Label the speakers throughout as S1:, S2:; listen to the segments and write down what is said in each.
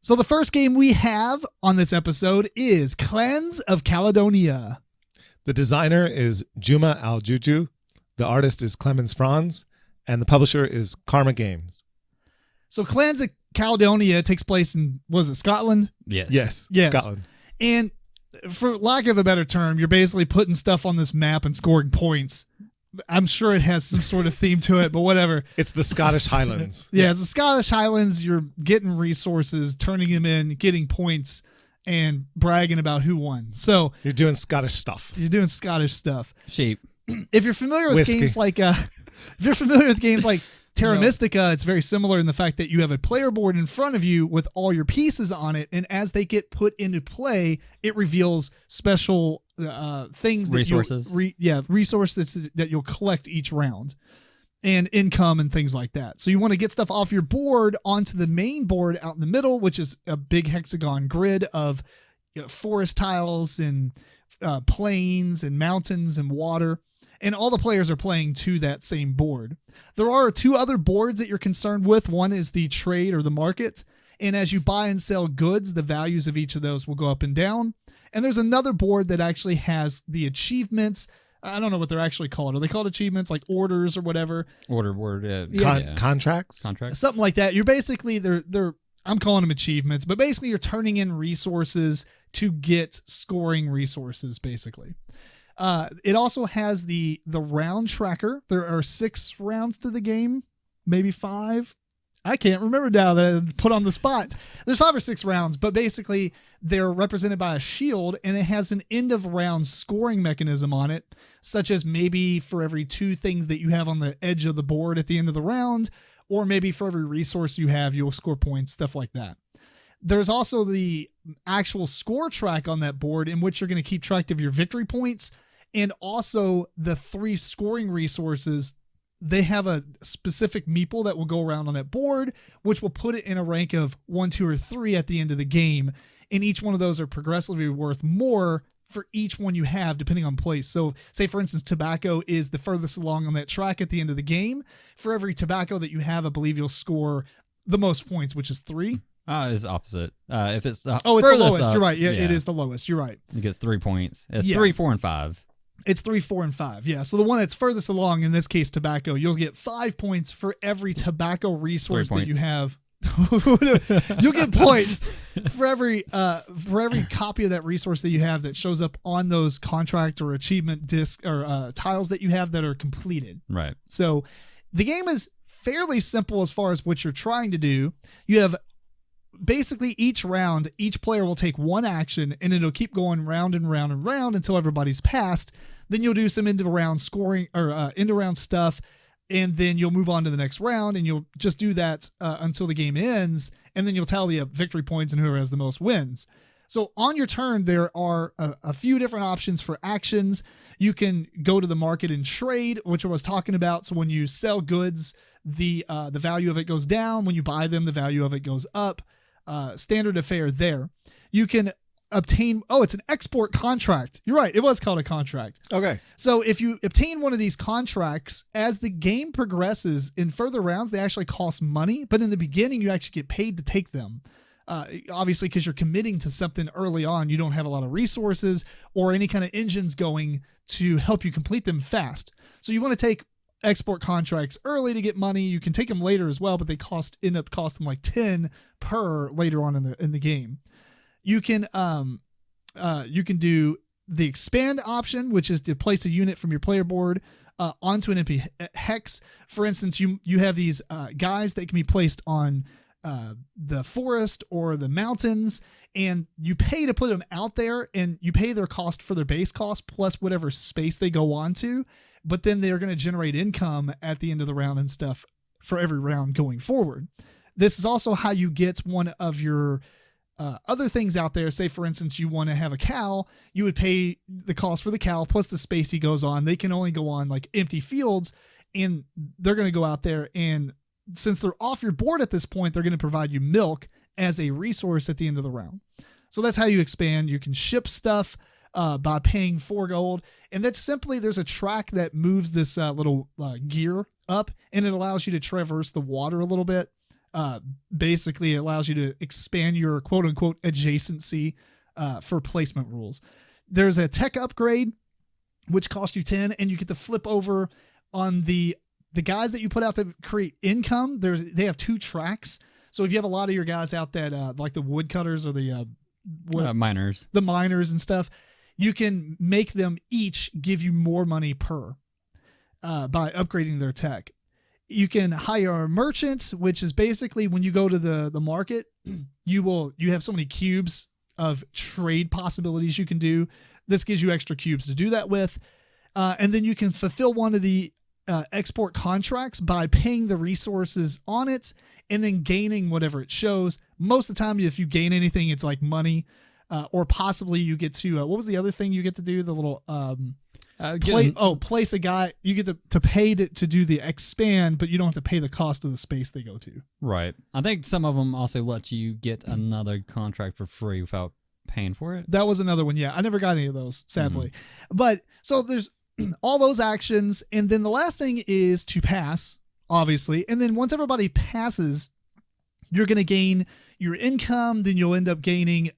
S1: So the first game we have on this episode is Clans of Caledonia.
S2: The designer is Juma Al-JouJou. The artist is Klemens Franz. And the publisher is Karma Games.
S1: So Clans of Caledonia takes place in, was it Scotland?
S2: Yes. Scotland.
S1: And for lack of a better term, you're basically putting stuff on this map and scoring points. I'm sure it has some sort of theme to it, but whatever.
S2: It's the Scottish Highlands.
S1: Yeah, it's the Scottish Highlands. You're getting resources, turning them in, getting points, and bragging about who won. So
S2: you're doing Scottish stuff.
S1: You're doing Scottish stuff.
S3: Sheep.
S1: If you're familiar with
S2: Whiskey.
S1: games like Terra Mystica, it's very similar in the fact that you have a player board in front of you with all your pieces on it, and as they get put into play, it reveals special things that
S3: resources.
S1: Resources that you'll collect each round, and income and things like that. So you want to get stuff off your board onto the main board out in the middle, which is a big hexagon grid of forest tiles and plains and mountains and water. And all the players are playing to that same board. There are two other boards that you're concerned with. One is the trade or the market. And as you buy and sell goods, the values of each of those will go up and down. And there's another board that actually has the achievements. I don't know what they're actually called. Are they called achievements, like orders or whatever?
S2: Contracts?
S1: Something like that. You're basically, I'm calling them achievements, but basically you're turning in resources to get scoring resources, basically. It also has the round tracker. There are 6 rounds to the game, maybe 5. I can't remember now that I put on the spot. There's 5 or 6 rounds, but basically they're represented by a shield, and it has an end of round scoring mechanism on it, such as maybe for every 2 things that you have on the edge of the board at the end of the round, or maybe for every resource you have, you'll score points, stuff like that. There's also the actual score track on that board in which you're going to keep track of your victory points, and also the 3 scoring resources. They have a specific Meeple that will go around on that board, which will put it in a rank of 1, 2, or 3 at the end of the game. And each one of those are progressively worth more for each one you have, depending on place. So say, for instance, tobacco is the furthest along on that track at the end of the game. For every tobacco that you have, I believe you'll score the most points, which is 3.
S3: It's opposite. If it's
S1: it's the lowest. You're right. Yeah, it is the lowest. You're right.
S3: It gets 3 points. It's 3, 4, and 5.
S1: It's 3, 4, and 5. Yeah. So the one that's furthest along, in this case, tobacco, you'll get 5 points for every tobacco resource that you have. You'll get points for every copy of that resource that you have that shows up on those contract or achievement disc or tiles that you have that are completed.
S3: Right.
S1: So the game is fairly simple as far as what you're trying to do. You have basically each round, each player will take one action, and it'll keep going round and round and round until everybody's passed. Then you'll do some end of round scoring or end of round stuff, and then you'll move on to the next round, and you'll just do that until the game ends, and then you'll tally up victory points, and whoever has the most wins. So on your turn, there are a few different options for actions. You can go to the market and trade, which I was talking about. So when you sell goods, the value of it goes down. When you buy them, the value of it goes up. Standard affair there. You can obtain, it's an export contract. You're right. It was called a contract.
S2: Okay.
S1: So if you obtain one of these contracts, as the game progresses in further rounds, they actually cost money, but in the beginning, you actually get paid to take them. Obviously, because you're committing to something early on, you don't have a lot of resources or any kind of engines going to help you complete them fast. So you want to take export contracts early to get money. You can take them later as well, but they end up costing like 10 per later on in the game. You can do the expand option, which is to place a unit from your player board onto an empty hex. For instance, you have these guys that can be placed on the forest or the mountains, and you pay to put them out there, and you pay their cost for their base cost plus whatever space they go on to. But then they're going to generate income at the end of the round and stuff for every round going forward. This is also how you get one of your other things out there. Say, for instance, you want to have a cow, you would pay the cost for the cow plus the space he goes on. They can only go on like empty fields, and they're going to go out there, and since they're off your board at this point, they're going to provide you milk as a resource at the end of the round. So that's how you expand. You can ship stuff by paying 4 gold. And that's simply, there's a track that moves this little gear up, and it allows you to traverse the water a little bit. Basically, it allows you to expand your quote unquote adjacency for placement rules. There's a tech upgrade, which costs you 10, and you get to flip over on the guys that you put out to create income. They have 2 tracks. So if you have a lot of your guys out that like the woodcutters or the
S3: miners,
S1: the miners and stuff, you can make them each give you more money per by upgrading their tech. You can hire a merchant, which is basically when you go to the market, you have so many cubes of trade possibilities you can do. This gives you extra cubes to do that with. And then you can fulfill one of the export contracts by paying the resources on it and then gaining whatever it shows. Most of the time, if you gain anything, it's like money, or possibly you get to, what was the other thing you get to do? The little, place a guy. You get to pay to do the expand, but you don't have to pay the cost of the space they go to.
S3: Right. I think some of them also let you get another contract for free without paying for it.
S1: That was another one. Yeah, I never got any of those, sadly. But so there's all those actions, and then the last thing is to pass, obviously. And then once everybody passes, you're going to gain your income. Then you'll end up gaining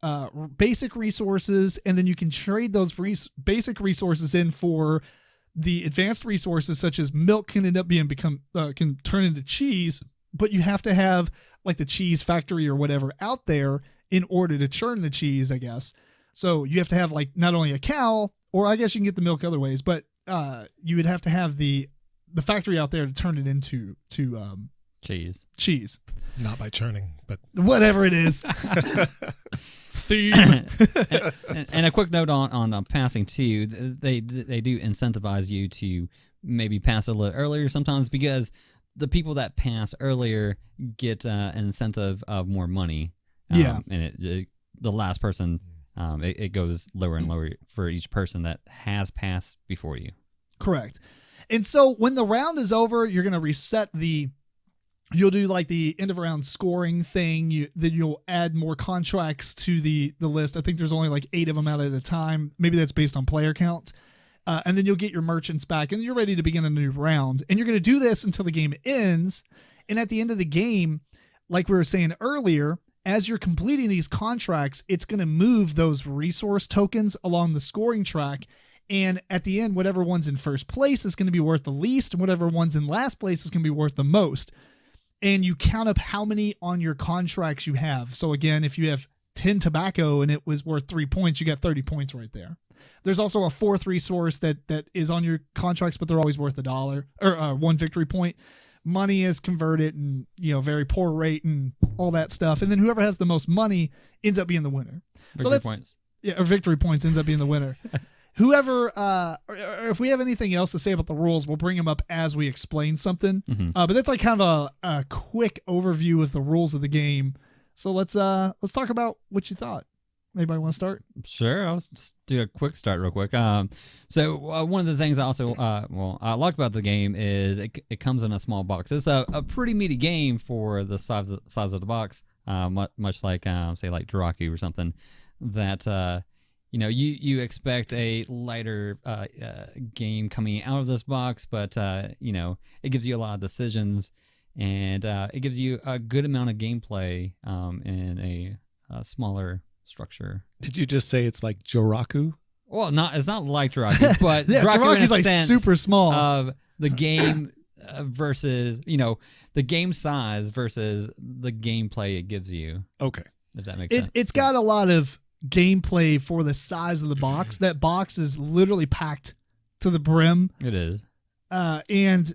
S1: basic resources, and then you can trade those basic resources in for the advanced resources, such as milk can end up can turn into cheese, but you have to have like the cheese factory or whatever out there in order to churn the cheese, I guess. So you have to have like not only a cow, or I guess you can get the milk other ways, but you would have to have the factory out there to turn it into cheese.
S2: Not by churning, but
S1: whatever it is. Theme.
S3: and a quick note on passing too. They do incentivize you to maybe pass a little earlier sometimes, because the people that pass earlier get an incentive of more money. And the last person, it goes lower and lower for each person that has passed before you.
S1: Correct. And so when the round is over, you're going to reset you'll do like the end of round scoring thing. Then you'll add more contracts to the list. I think there's only like 8 of them out at a time. Maybe that's based on player count. And then you'll get your merchants back, and you're ready to begin a new round. And you're going to do this until the game ends. And at the end of the game, like we were saying earlier, as you're completing these contracts, it's going to move those resource tokens along the scoring track. And at the end, whatever one's in first place is going to be worth the least, and whatever one's in last place is going to be worth the most. And you count up how many on your contracts you have. So again, if you have 10 tobacco and it was worth 3 points, you got 30 points right there. There's also a 4th resource that is on your contracts, but they're always worth $1 or 1 victory point. Money is converted and, very poor rate and all that stuff. And then whoever has the most money ends up being the winner.
S3: Victory points.
S1: Yeah, or victory points ends up being the winner. Whoever, or if we have anything else to say about the rules, we'll bring them up as we explain something. But that's like kind of a quick overview of the rules of the game. So let's talk about what you thought. Anybody want to start?
S3: Sure, I'll just do a quick start real quick. So one of the things I also I liked about the game is it comes in a small box. It's a pretty meaty game for the size of the box, much like say like Jiraku or something that you expect a lighter game coming out of this box, but it gives you a lot of decisions, and it gives you a good amount of gameplay in a smaller structure.
S2: Did you just say it's like Jiraku?
S3: Well, it's not like Jiraku, but
S1: yeah,
S3: Jiraku in a
S1: like
S3: sense
S1: super small
S3: of the game versus the game size versus the gameplay it gives you.
S2: Okay,
S3: if that makes sense.
S1: It's got a lot of gameplay for the size of the box. That box is literally packed to the brim.
S3: It is.
S1: And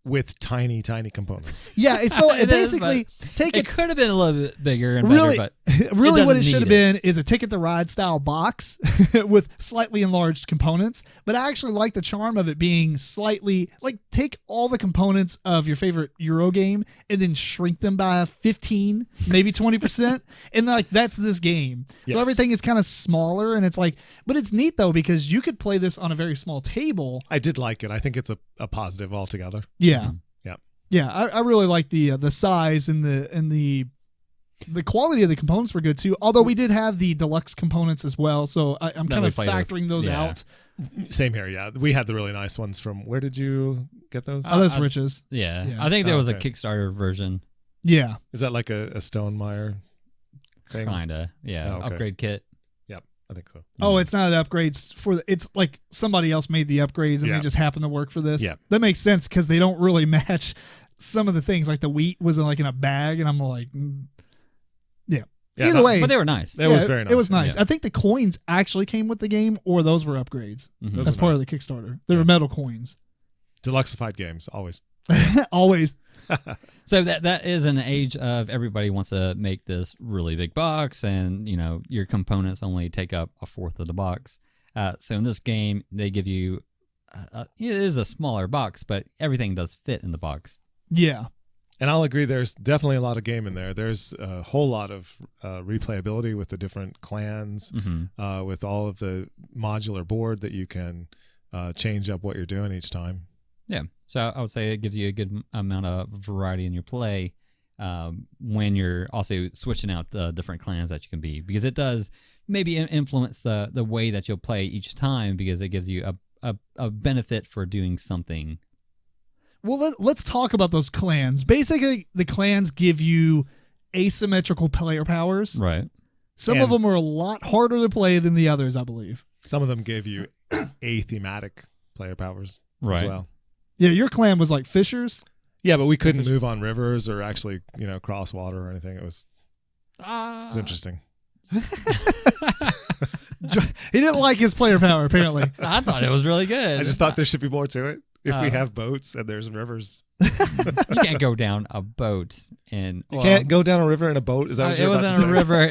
S2: with tiny components.
S1: Yeah, so
S3: it
S1: basically
S3: it could have been a little bit bigger and
S1: really,
S3: better, but
S1: really what it should have been is a Ticket to Ride style box with slightly enlarged components. But I actually like the charm of it being slightly like take all the components of your favorite Euro game and then shrink them by 15, maybe 20%. And like that's this game.
S2: Yes.
S1: So everything is kind of smaller, and it's like, but it's neat though, because you could play this on a very small table.
S2: I did like it. I think it's a positive altogether.
S1: Yeah. I really like the size and the quality of the components were good too. Although we did have the deluxe components as well, so I'm kind of factoring those out.
S2: Same here. Yeah, we had the really nice ones from. Where did you get those?
S1: Oh, those Riches.
S3: Yeah. I think there was a
S2: Okay.
S3: Kickstarter version
S1: Yeah.
S2: Is that like a Stonemaier thing?
S3: Kinda, yeah.
S2: Oh, okay.
S3: Upgrade kit.
S2: Yep, I think so.
S1: Oh, it's not upgrades it's like somebody else made the upgrades and
S2: Yeah.
S1: they just happen to work for this.
S2: Yeah.
S1: That makes sense because they don't really match some of the things. Like the wheat was in a bag, and I'm like, yeah.
S2: Yeah,
S1: Either way,
S3: But they were nice.
S2: It was very nice.
S1: It was nice.
S3: Yeah.
S1: I think the coins actually came with the game, or those were upgrades.
S3: Mhm.
S2: Those
S1: That's
S2: were
S1: part
S2: nice.
S1: of the Kickstarter. They were metal coins.
S2: Deluxeified games, always.
S1: Always.
S3: So that is an age of everybody wants to make this really big box, and your components only take up a fourth of the box. So in this game, they give you it is a smaller box, but everything does fit in the box.
S1: Yeah.
S2: And I'll agree, there's definitely a lot of game in there. There's a whole lot of replayability with the different clans,
S3: Mm-hmm.
S2: with all of the modular board that you can change up what you're doing each time.
S3: Yeah, so I would say it gives you a good amount of variety in your play when you're also switching out the different clans that you can be, because it does maybe influence the way that you'll play each time, because it gives you a benefit for doing something.
S1: Well, let's talk about those clans. Basically, the clans give you asymmetrical player powers.
S3: Right.
S1: Some of them are a lot harder to play than the others, I believe.
S2: Some of them give you athematic player powers as
S3: Right.
S2: well.
S1: Yeah, your clan was like fishers.
S2: Yeah, but we couldn't move on rivers or actually, cross water or anything. It was
S3: Ah.
S2: interesting.
S1: He didn't like his player power, apparently.
S3: I thought it was really good.
S2: I just thought there should be more to it. If we
S3: Uh,
S2: have boats and there's rivers,
S3: you can't go down a boat and
S2: you can't go down a river in a boat. Is that what
S3: it
S2: you're about
S3: wasn't
S2: to
S3: a
S2: say?
S3: river.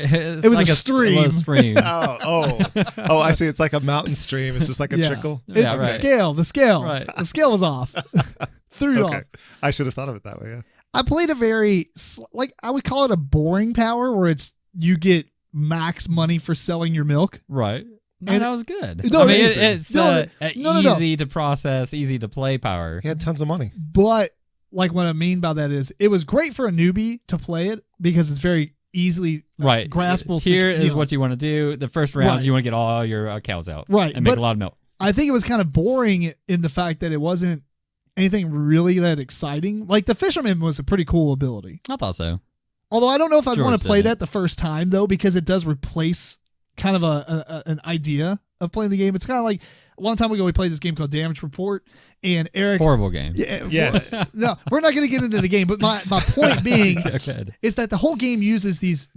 S1: It was
S3: like
S1: a stream.
S3: little stream.
S2: Oh, I see. It's like a mountain stream. It's just like a
S1: Yeah.
S2: trickle.
S1: It's
S3: Yeah,
S1: the
S3: right.
S1: scale. The scale.
S3: Right.
S1: The scale was off. Threw it
S2: Okay,
S1: off.
S2: I should have thought of it that way. Yeah.
S1: I played a very, I would call it a boring power, where you get max money for selling your milk.
S3: Right. No,
S1: And-
S3: that was good.
S1: No,
S3: I mean,
S1: it's-
S3: it's
S1: no, no.
S3: easy to process, easy to play power.
S2: He had tons of money.
S1: But like what I mean by that is it was great for a newbie to play it because it's very easily
S3: Right.
S1: graspable.
S3: Here is
S1: deal.
S3: what you want to do. The first rounds,
S1: Right.
S3: you want to get all your cows out.
S1: Right,
S3: And make
S1: but-
S3: a lot of milk.
S1: I think it was kind of boring in the fact that it wasn't anything really that exciting. Like the fisherman was a pretty cool ability.
S3: I thought so.
S1: Although I don't know if I'd
S3: George
S1: want to play
S3: did it.
S1: that the first time though, because it does replace kind of an idea of playing the game. It's kind of like a long time ago we played this game called Damage Report, and Eric.
S3: Horrible game.
S1: Yeah,
S2: Yes.
S1: no, we're not going to get into the game, but my point being
S3: Okay.
S1: is that the whole game uses these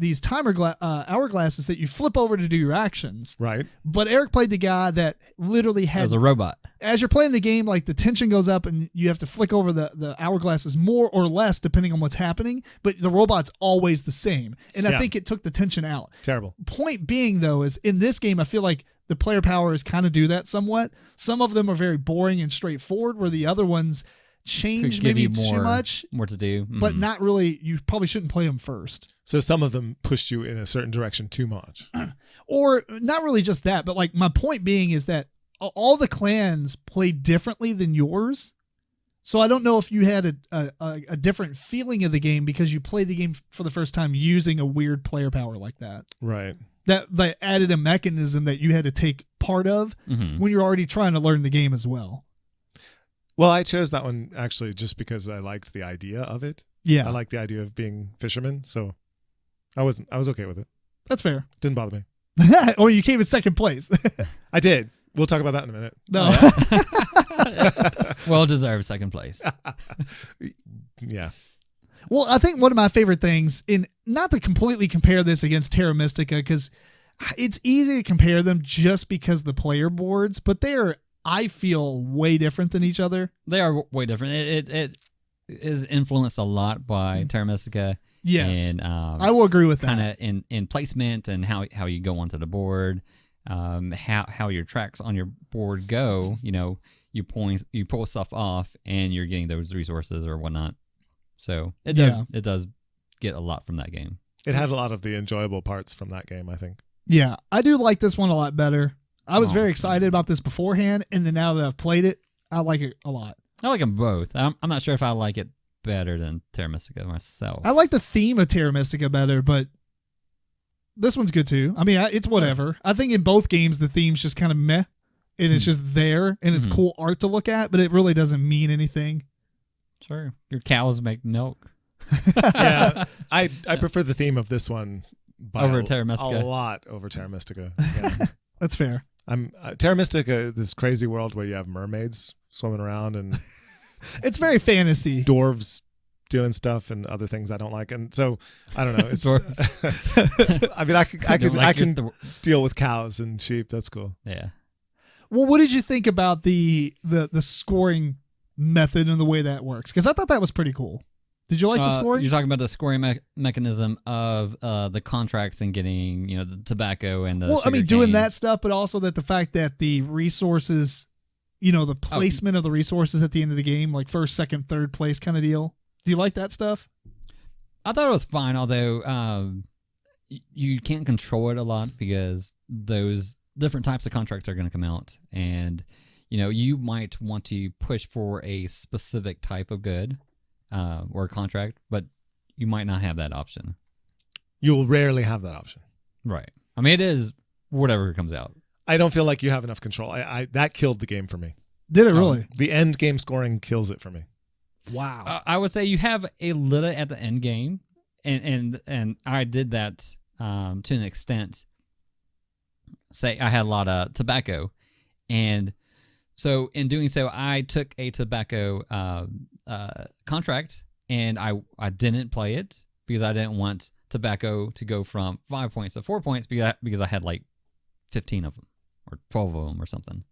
S1: hourglasses that you flip over to do your actions.
S2: Right.
S1: But Eric played the guy that literally
S3: It
S1: had,
S3: was a robot.
S1: as you're playing the game, like the tension goes up and you have to flick over the hourglasses more or less depending on what's happening, but the robot's always the same. And I
S2: Yeah.
S1: think it took the tension out.
S2: Terrible.
S1: Point being, though, is in this game, I feel like the player powers kind of do that somewhat. Some of them are very boring and straightforward, where the other ones change
S3: Could give
S1: maybe
S3: you
S1: too
S3: more,
S1: much,
S3: more to do.
S1: but
S3: Mhm.
S1: not really. You probably shouldn't play them first.
S2: So some of them pushed you in a certain direction too much.
S1: Or not really just that, but like my point being is that all the clans play differently than yours. So I don't know if you had a different feeling of the game because you played the game for the first time using a weird player power like that.
S2: Right.
S1: That added a mechanism that you had to take part of
S3: Mhm.
S1: when you're already trying to learn the game as well.
S2: Well, I chose that one actually just because I liked the idea of it.
S1: Yeah,
S2: I like the idea of being fishermen, so I was okay with it.
S1: that's fair.
S2: Didn't bother me.
S1: Or you came in second place.
S2: I did. We'll talk about that in a minute.
S1: No.
S3: Well deserved second place.
S2: Yeah.
S1: Well, I think one of my favorite things, in not to completely compare this against Terra Mystica, because it's easy to compare them just because the player boards, but they're, I feel, way different than each other.
S3: They are way different. It is influenced a lot by Terra Mystica.
S1: Yes,
S3: And
S1: I will agree with that.
S3: kind of in placement and how you go onto the board, how your tracks on your board go. You pull stuff off and you're getting those resources or whatnot. So it does get a lot from that game.
S2: It had a lot of the enjoyable parts from that game, I think.
S1: Yeah, I do like this one a lot better. I was
S3: Oh.
S1: very excited about this beforehand, and then now that I've played it, I like it a lot.
S3: I like them both. I'm not sure if I like it better than Terra Mystica myself.
S1: I like the theme of Terra Mystica better, but this one's good too. I mean, it's whatever. I think in both games the theme's just kind of meh, and it's just there, and it's
S3: Mhm.
S1: cool art to look at, but it really doesn't mean anything.
S3: Sure. Your cows make milk.
S2: Yeah, I prefer the theme of this one by
S3: Over Terra Mystica.
S2: a lot over Terra Mystica. Yeah.
S1: That's fair.
S2: I'm Terra Mystica, this crazy world where you have mermaids swimming around and
S1: It's very fantasy.
S2: dwarves doing stuff and other things I don't like, and so I don't know. It's
S3: Dwarves.
S2: I mean, I can
S3: the-
S2: deal with cows and sheep. That's cool.
S3: Yeah.
S1: Well, what did you think about the scoring method and the way that works? Because I thought that was pretty cool. Did you like the scoring?
S3: You're talking about the scoring mechanism of the contracts and getting, the tobacco and the
S1: Well, I mean,
S3: sugar
S1: doing
S3: cane.
S1: that stuff, but also that the fact that the resources, the placement of the resources at the end of the game, like first, second, third place kind of deal. Do you like that stuff?
S3: I thought it was fine, although you can't control it a lot because those different types of contracts are going to come out, and you might want to push for a specific type of good or contract, but you might not have that option.
S2: You'll rarely have that option.
S3: Right. I mean, it is whatever comes out.
S2: I don't feel like you have enough control. I that killed the game for me.
S1: Did it really?
S2: The end game scoring kills it for me.
S1: Wow.
S3: I would say you have a little at the end game, and I did that to an extent. Say I had a lot of tobacco, and so in doing so, I took a tobacco contract, and I didn't play it because I didn't want tobacco to go from 5 points to 4 points because I had like 15 of them or 12 of them or something.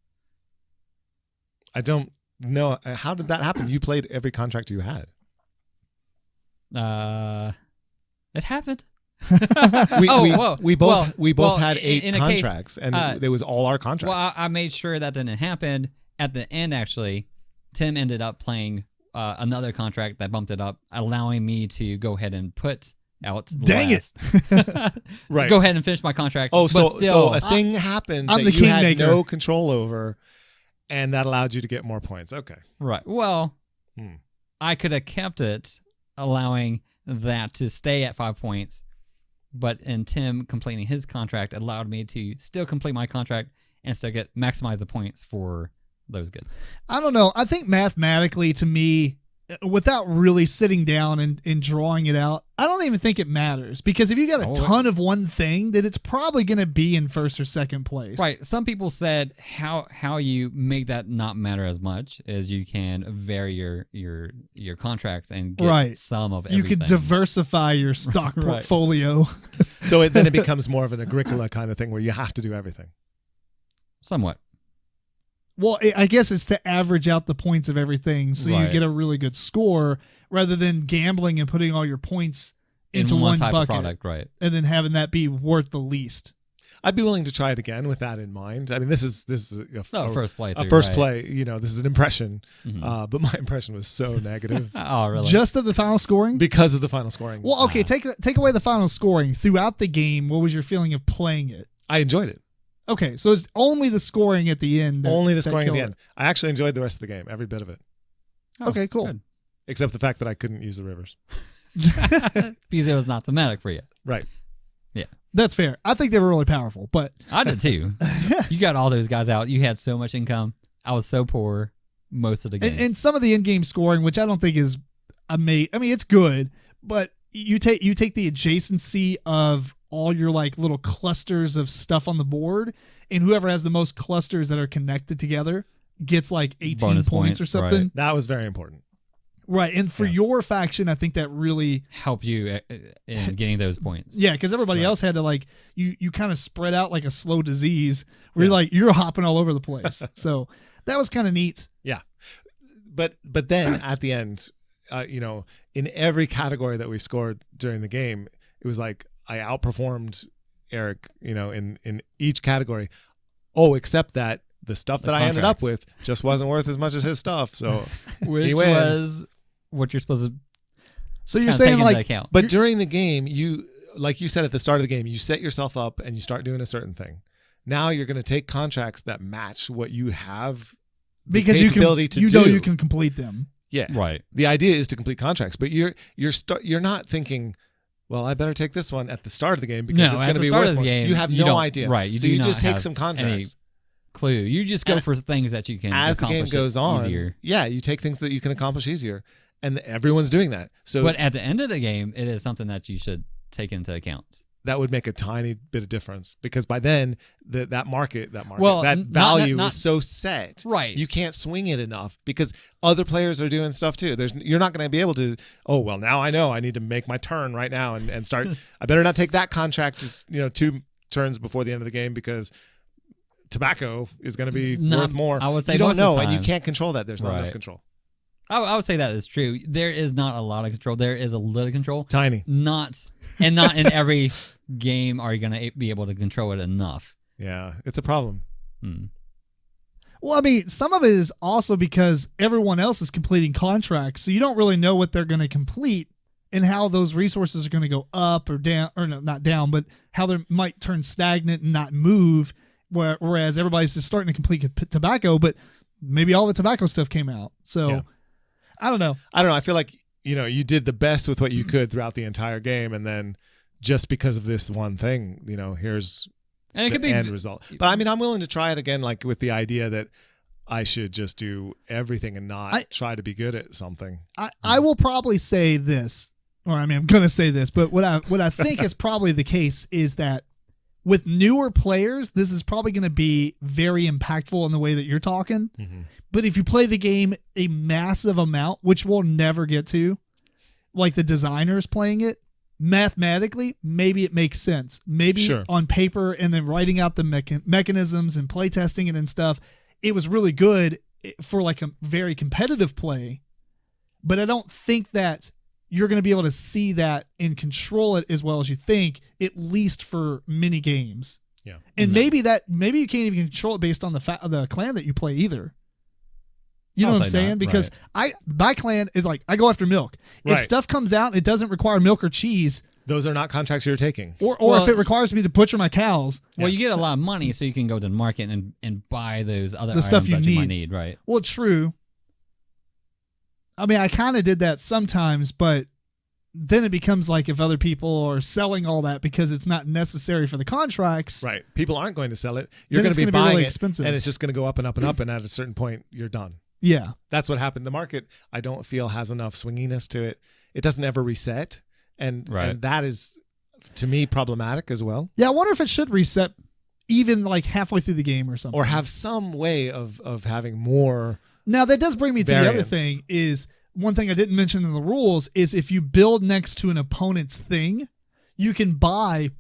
S2: I don't know. How did that happen? You played every contract you had.
S3: It happened.
S2: We both had 8
S3: in a
S2: contracts,
S3: case,
S2: and it was all our contracts.
S3: Well, I made sure that didn't happen. At the end, actually, Tim ended up playing another contract that bumped it up, allowing me to go ahead and put out.
S1: Dang it!
S2: Right.
S3: Go ahead and finish my contract.
S2: Oh,
S3: but still,
S2: so a thing happened
S1: I'm
S2: that
S1: the
S2: you had
S1: kingmaker.
S2: no control over, and that allowed you to get more points. Okay.
S3: right. Well,
S2: Hmm.
S3: I could have kept it, allowing that to stay at 5 points, but in Tim completing his contract allowed me to still complete my contract and still maximize the points for those goods.
S1: I don't know. I think mathematically, to me, without really sitting down and drawing it out, I don't even think it matters, because if you got a ton of one thing, then it's probably going to be in first or second place.
S3: Right. Some people said how you make that not matter as much as you can vary your contracts and get some of everything.
S1: You could diversify your stock
S3: Right.
S1: portfolio.
S2: So then it becomes more of an Agricola kind of thing where you have to do everything.
S3: Somewhat.
S1: Well, I guess it's to average out the points of everything so you
S3: Right.
S1: get a really good score, rather than gambling and putting all your points into
S3: in one type
S1: bucket
S3: of product, right?
S1: and then having that be worth the least.
S2: I'd be willing to try it again with that in mind. I mean, this is a
S3: First play.
S2: a first play. This is an impression,
S3: Mhm.
S2: but my impression was so negative
S3: Oh, really?
S1: Just of the final scoring?
S2: because of the final scoring.
S1: Well, okay, take away the final scoring. Throughout the game, what was your feeling of playing it?
S2: I enjoyed it.
S1: Okay, so it's only the scoring at the end.
S2: Only the
S1: that
S2: scoring at the
S1: killed
S2: end. I actually enjoyed the rest of the game, every bit of it,
S3: Oh,
S1: Okay, cool.
S3: good.
S2: except the fact that I couldn't use the rivers.
S3: Because it was not thematic for you.
S2: Right.
S1: That's fair. I think they were really powerful, but
S3: I did too. You got all those guys out. You had so much income. I was so poor most of the game.
S1: and some of the in-game scoring, which I don't think is amazing. I mean, it's good, but you take the adjacency of all your like little clusters of stuff on the board, and whoever has the most clusters that are connected together gets like 18
S3: Bonus
S1: points or
S3: points,
S1: something.
S3: right.
S2: That was very important.
S1: Right. And for your faction, I think that really
S3: Help you in getting those points.
S1: yeah, because everybody
S2: Right.
S1: else had to like you kind of spread out like a slow disease where you're hopping all over the place. So that was kind of neat.
S2: Yeah. But then at the end, in every category that we scored during the game, it was like I outperformed Eric, in each category. Oh, except that the stuff that I ended up
S3: contracts.
S2: with just wasn't worth as much as his stuff. So
S3: Which
S2: he wins.
S3: was what you're supposed to
S1: So you're
S3: kinda
S1: saying
S3: take into
S1: like
S3: account.
S2: But during the game, like you said at the start of the game, you set yourself up and you start doing a certain thing. Now you're going to take contracts that match what you have the
S1: because you can
S2: capability to
S1: you
S2: do.
S1: know you can complete them.
S2: Yeah.
S3: Right.
S2: The idea is to complete contracts, but you're not thinking, well, I better take this one at the start of the game because
S3: No,
S2: it's
S3: at
S2: going to
S3: the
S2: be
S3: start
S2: worth
S3: of the
S2: more.
S3: game,
S2: You have
S3: you
S2: no
S3: don't-
S2: idea.
S3: right, you
S2: So
S3: do
S2: you
S3: not
S2: just take
S3: have
S2: some contracts.
S3: Clue. You just go
S2: And
S3: for things that you can
S2: As the game
S3: accomplish
S2: goes on,
S3: easier.
S2: yeah, you take things that you can accomplish easier. and everyone's doing that. So
S3: But at the end of the game, it is something that you should take into account.
S2: that would make a tiny bit of difference, because by then that market,
S3: Well,
S2: that
S3: not-
S2: value
S3: not-
S2: is so set.
S3: Right.
S2: You can't swing it enough because other players are doing stuff too. You're not going to be able to, oh, well, now I know I need to make my turn right now and start. I better not take that contract just, 2 turns before the end of the game because tobacco is going to be worth more.
S3: I would say
S2: you don't
S3: most of
S2: know,
S3: the
S2: and you
S3: time.
S2: can't control that. There's not enough
S3: Right.
S2: control.
S3: I would say that is true. There is not a lot of control. There is a little control.
S2: Tiny.
S3: Not in every game are you going to be able to control it enough.
S2: Yeah, it's a problem.
S1: Well, I mean, some of it is also because everyone else is completing contracts, so you don't really know what they're going to complete and how those resources are going to go up or down, or no, not down, but how they might turn stagnant and not move, whereas everybody's just starting to complete tobacco, but maybe all the tobacco stuff came out. So,
S2: Yeah.
S1: I don't know.
S2: I feel like, you did the best with what you could throughout the entire game, and then just because of this one thing, here's
S3: And it
S2: the
S3: could be
S2: end result. But I mean, I'm willing to try it again, like with the idea that I should just do everything and not try to be good at something.
S1: I will probably say this, or I mean, I'm going to say this, but what I think is probably the case is that with newer players, this is probably going to be very impactful in the way that you're talking.
S2: Mm-hmm.
S1: But if you play the game a massive amount, which we'll never get to, like the designers playing it, mathematically, maybe it makes sense. Maybe on paper and then writing out the mechanisms and playtesting it and stuff, it was really good for like a very competitive play. But I don't think that you're going to be able to see that and control it as well as you think, at least for mini games.
S2: Yeah.
S1: And maybe you can't even control it based on the clan that you play either. You know what I'm saying?
S3: Not,
S1: because my clan is like, I go after milk.
S2: Right.
S1: If stuff comes out and it doesn't require milk or cheese,
S2: Those are not contracts you're taking.
S1: or if it requires me to butcher my cows.
S3: Well, you get a lot of money, so you can go to the market and buy those other
S1: The
S3: items
S1: stuff you
S3: that you might
S1: need.
S3: need, right?
S1: Well, true. I mean, I kind of did that sometimes, but then it becomes like if other people are selling all that because it's not necessary for the contracts.
S2: Right. People aren't going to sell it. You're
S1: Then
S2: going
S1: it's
S2: to be
S1: gonna be
S2: buying
S1: really
S2: it,
S1: expensive.
S2: and it's just going to go up and up and up, and at a certain point, you're done.
S1: Yeah.
S2: That's what happened. The market, I don't feel, has enough swinginess to it. It doesn't ever reset, and that is, to me, problematic as well.
S1: Yeah, I wonder if it should reset even like halfway through the game or something.
S2: Or have some way of having more.
S1: Now, that does bring me to the other
S2: variance.
S1: thing is, one thing I didn't mention in the rules is if you build next to an opponent's thing, you can buy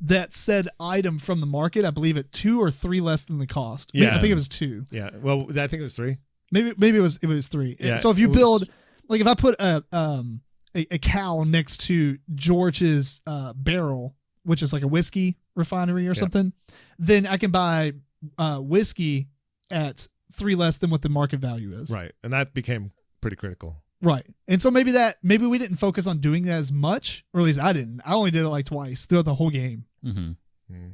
S1: that said item from the market, I believe at 2 or 3 less than the cost.
S2: Yeah.
S1: I think it was 2.
S2: Yeah. Well, I think it was 3.
S1: Maybe it was 3.
S2: Yeah,
S1: So if you
S2: it was-
S1: build, like if I put a cow next to George's barrel, which is like a whiskey refinery or something, then I can buy whiskey at 3 less than what the market value is.
S2: Right. And that became pretty critical.
S1: Right. And so maybe we didn't focus on doing that as much, or at least I didn't. I only did it like twice throughout the whole game.
S3: Mm-hmm.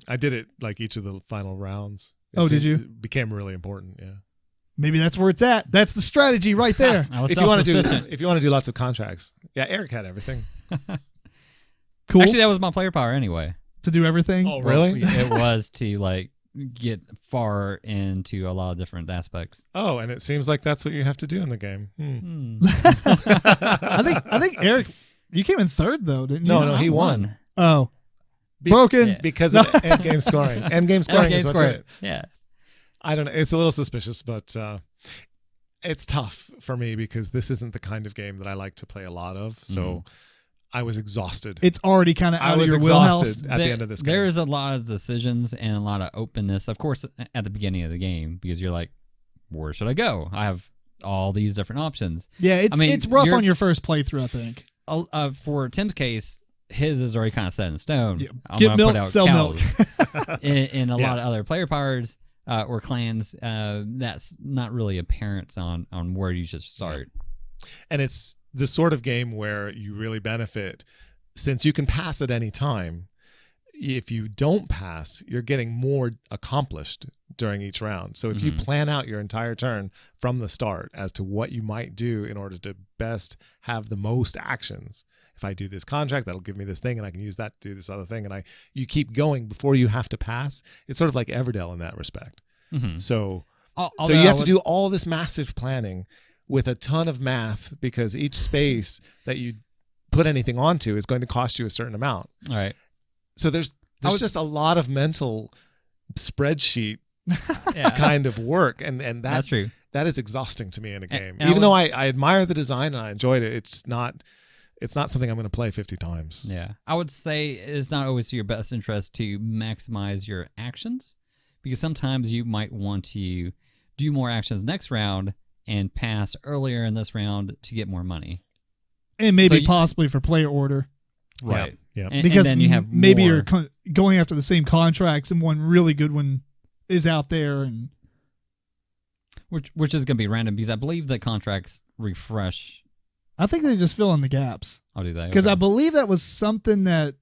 S2: I did it like each of the final rounds.
S1: Did you?
S2: It became really important. Yeah.
S1: Maybe that's where it's at. That's the strategy right there.
S3: I was
S2: If you want
S3: self-sufficient.
S2: to do lots of contracts. Yeah, Eric had everything.
S1: Cool.
S3: Actually, that was my player power anyway.
S1: To do everything.
S2: Oh, really?
S3: It was to like get far into a lot of different aspects.
S2: Oh, and it seems like that's what you have to do in the game.
S1: I think Eric, you came in third though, didn't you?
S2: No, he won.
S1: Oh, broken.
S3: Yeah.
S2: Because of end game scoring. End game scoring is what's it.
S3: Yeah.
S2: I don't know. It's a little suspicious, but it's tough for me because this isn't the kind of game that I like to play a lot of. So I was exhausted.
S1: It's already kind of
S2: I
S1: out of
S2: was
S1: your wheelhouse.
S2: exhausted at the end of this game.
S3: There's a lot of decisions and a lot of openness, of course, at the beginning of the game, because you're like, where should I go? I have all these different options.
S1: Yeah, it's rough
S3: you're-
S1: on your first playthrough, I think.
S3: For Tim's case, his is already kind of set in stone.
S1: Yeah.
S3: I'm
S1: Get
S3: gonna
S1: milk,
S3: put out
S1: sell
S3: cows.
S1: milk.
S3: in a
S2: Yeah.
S3: lot of other player powers or clans, that's not really apparent on where you should start.
S2: And it's the sort of game where you really benefit since you can pass at any time. If you don't pass, you're getting more accomplished during each round. So if you plan out your entire turn from the start as to what you might do in order to best have the most actions. If I do this contract, that'll give me this thing, and I can use that to do this other thing. And you keep going before you have to pass. It's sort of like Everdell in that respect.
S3: Mm-hmm.
S2: So
S3: Although
S2: you have
S3: I
S2: to do all this massive planning with a ton of math, because each space that you put anything onto is going to cost you a certain amount.
S3: All right.
S2: So there's just a lot of mental spreadsheet
S3: Yeah.
S2: kind of work, and
S3: That's true.
S2: that is exhausting to me in a game.
S3: and
S2: Even though I admire the design and I enjoyed it, it's not something I'm going to play 50 times.
S3: Yeah. I would say it's not always to your best interest to maximize your actions, because sometimes you might want to do more actions next round and pass earlier in this round to get more money.
S1: And maybe
S3: So
S1: possibly for player order.
S3: Right.
S2: Yeah.
S1: Because
S3: and then you have
S1: maybe
S3: more.
S1: you're going after the same contracts and one really good one is out there, and
S3: Which is going to be random, because I believe that contracts refresh.
S1: I think they just fill in the gaps.
S3: I'll do that.
S1: Because
S3: Okay.
S1: I believe that was something that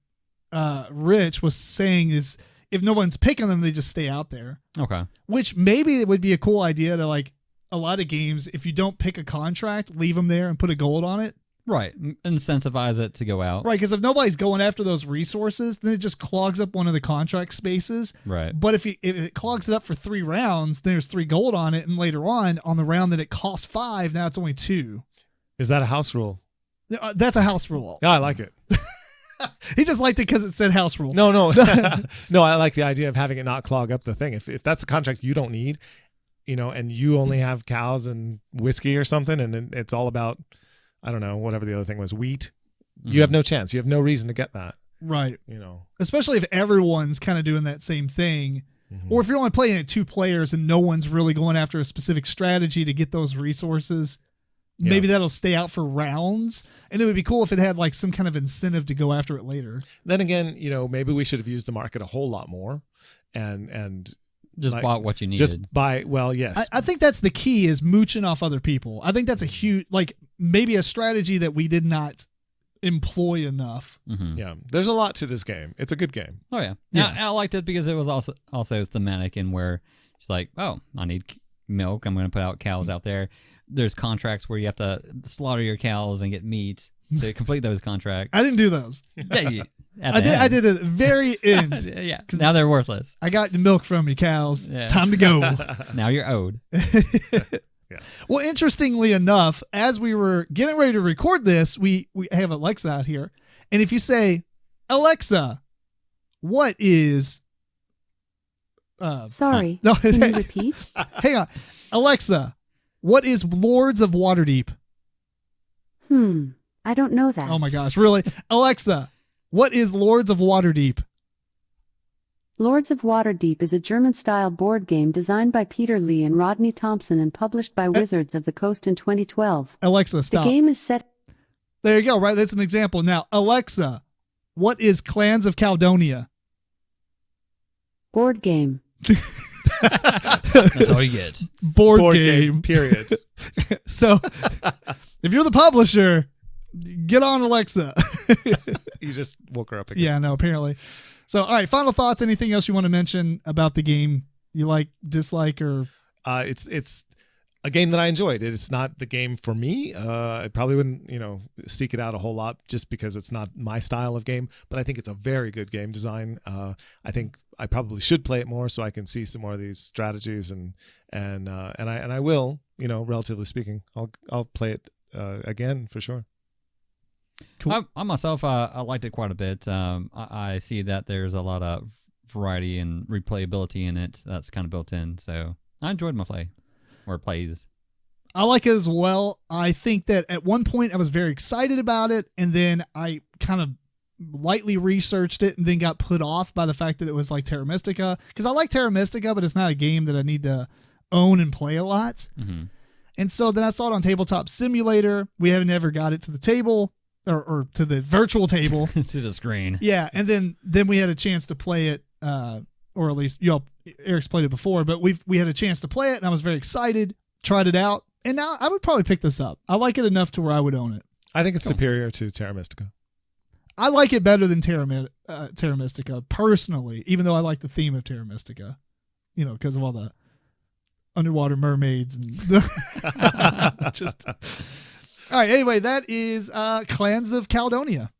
S1: Rich was saying, is if no one's picking them, they just stay out there.
S3: Okay.
S1: Which maybe it would be a cool idea to, like, a lot of games, if you don't pick a contract, leave them there and put a gold on it.
S3: Right. Incentivize it to go out.
S1: Right, because if nobody's going after those resources, then it just clogs up one of the contract spaces.
S3: Right.
S1: But if it clogs it up for 3 rounds, then there's 3 gold on it, and later on the round that it costs 5, now it's only 2.
S2: Is that a house rule?
S1: That's a house rule.
S2: Yeah, I like it.
S1: He just liked it because it said house rule.
S2: No. No, I like the idea of having it not clog up the thing. If that's a contract you don't need, and you only have cows and whiskey or something, and it's all about, I don't know, whatever the other thing was, wheat, you have no chance. You have no reason to get that.
S1: Right.
S2: Mm-hmm.
S1: Especially if everyone's kind of doing that same thing.
S2: Mm-hmm.
S1: Or if you're only playing at 2 players and no one's really going after a specific strategy to get those resources, maybe that'll stay out for rounds. And it would be cool if it had like some kind of incentive to go after it later.
S2: Then again, maybe we should have used the market a whole lot more and
S3: Just
S2: like,
S3: bought what you needed.
S2: just buy. Well, yes.
S1: I think that's the key, is mooching off other people. I think that's a huge, like, maybe a strategy that we did not employ enough.
S3: Mm-hmm.
S2: Yeah. There's a lot to this game. It's a good game.
S3: Oh yeah.
S1: Yeah.
S3: I liked it because it was also thematic, in where it's like, oh, I need milk. I'm going to put out cows out there. There's contracts where you have to slaughter your cows and get meat to complete those contracts.
S1: I didn't do those.
S3: Yeah,
S1: I did at the very end.
S3: Yeah, because now they're worthless.
S1: I got the milk from you cows.
S3: Yeah.
S1: It's time to go.
S3: Now you're owed.
S2: Yeah.
S1: Well, interestingly enough, as we were getting ready to record this, we have Alexa out here. And if you say, Alexa, what is...
S4: Sorry,
S1: no,
S4: can you repeat?
S1: hang on. Alexa, what is Lords of Waterdeep?
S4: I don't know that.
S1: Oh my gosh, really? Alexa, what is Lords of Waterdeep?
S4: Lords of Waterdeep is a German-style board game designed by Peter Lee and Rodney Thompson and published by Wizards of the Coast in 2012.
S1: Alexa, stop.
S4: The game is set...
S1: There you go, right? That's an example. Now, Alexa, what is Clans of Caledonia?
S4: Board game.
S3: That's all you get.
S1: Board game.
S2: Period.
S1: So, if you're the publisher, get on Alexa.
S2: You just woke her up again.
S1: Yeah, no, apparently. So, all right, final thoughts. Anything else you want to mention about the game you like, dislike, or...
S2: It's a game that I enjoyed. It's not the game for me. I probably wouldn't, seek it out a whole lot just because it's not my style of game, but I think it's a very good game design. I think I probably should play it more so I can see some more of these strategies and I will, relatively speaking, I'll play it again for sure.
S1: Cool.
S3: I myself, I liked it quite a bit. I see that there's a lot of variety and replayability in it that's kind of built in. So I enjoyed my play, or plays.
S1: I like it as well. I think that at one point I was very excited about it, and then I kind of lightly researched it and then got put off by the fact that it was like Terra Mystica. Because I like Terra Mystica, but it's not a game that I need to own and play a lot.
S3: Mm-hmm.
S1: And so then I saw it on Tabletop Simulator. We haven't ever got it to the table. Or to the virtual table.
S3: To the screen.
S1: Yeah, and then we had a chance to play it, or at least Eric's played it before, but we had a chance to play it, and I was very excited. Tried it out, and now I would probably pick this up. I like it enough to where I would own it.
S2: I think it's superior to Terra Mystica.
S1: I like it better than Terra Mystica personally, even though I like the theme of Terra Mystica, because of all the underwater mermaids and just. All right. Anyway, that is Clans of Caledonia.